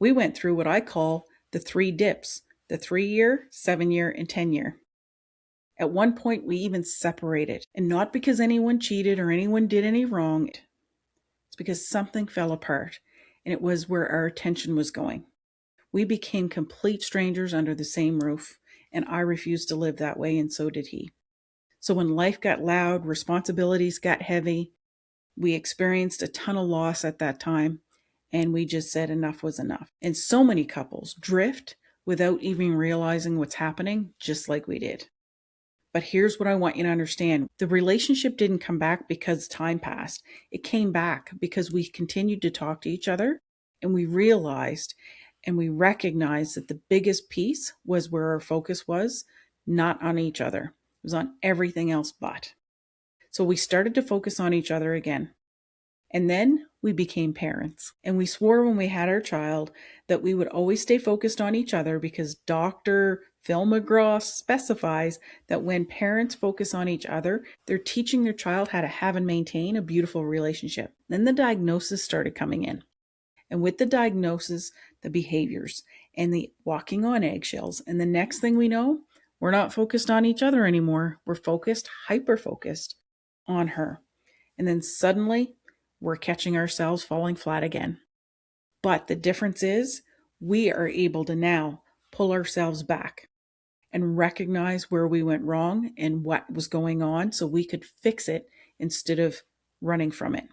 We went through what I call the 3 dips: the 3 year, 7 year, and 10 year. At one point, we even separated, and not because anyone cheated or anyone did any wrong. It's because something fell apart, and it was where our attention was going. We became complete strangers under the same roof, and I refused to live that way, and so did he. So when life got loud, responsibilities got heavy, we experienced a ton of loss at that time, and we just said enough was enough. And so many couples drift without even realizing what's happening, just like we did. But here's what I want you to understand. The relationship didn't come back because time passed. It came back because we continued to talk to each other, and we realized and we recognized that the biggest piece was where our focus was, not on each other. It was on everything else but. So we started to focus on each other again. And then we became parents. And we swore when we had our child that we would always stay focused on each other, because Dr. Phil McGraw specifies that when parents focus on each other, they're teaching their child how to have and maintain a beautiful relationship. Then the diagnosis started coming in. And with the diagnosis, the behaviors and the walking on eggshells. And the next thing we know, we're not focused on each other anymore. We're focused, hyper focused on her. And then suddenly, we're catching ourselves falling flat again. But the difference is we are able to now pull ourselves back and recognize where we went wrong and what was going on so we could fix it instead of running from it.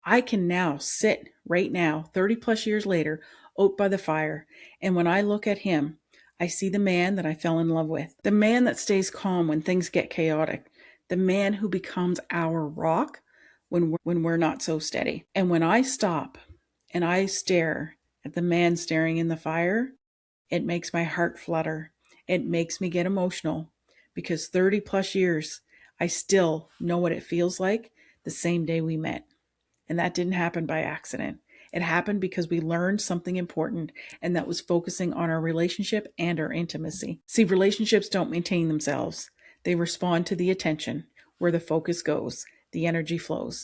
I can now sit right now, 30 plus years later, out by the fire. And when I look at him, I see the man that I fell in love with, the man that stays calm when things get chaotic, the man who becomes our rock when we're not so steady. And when I stop and I stare at the man staring in the fire, it makes my heart flutter. It makes me get emotional, because 30 plus years, I still know what it feels like the same day we met. And that didn't happen by accident. It happened because we learned something important, and that was focusing on our relationship and our intimacy. See, relationships don't maintain themselves. They respond to the attention. Where the focus goes, the energy flows.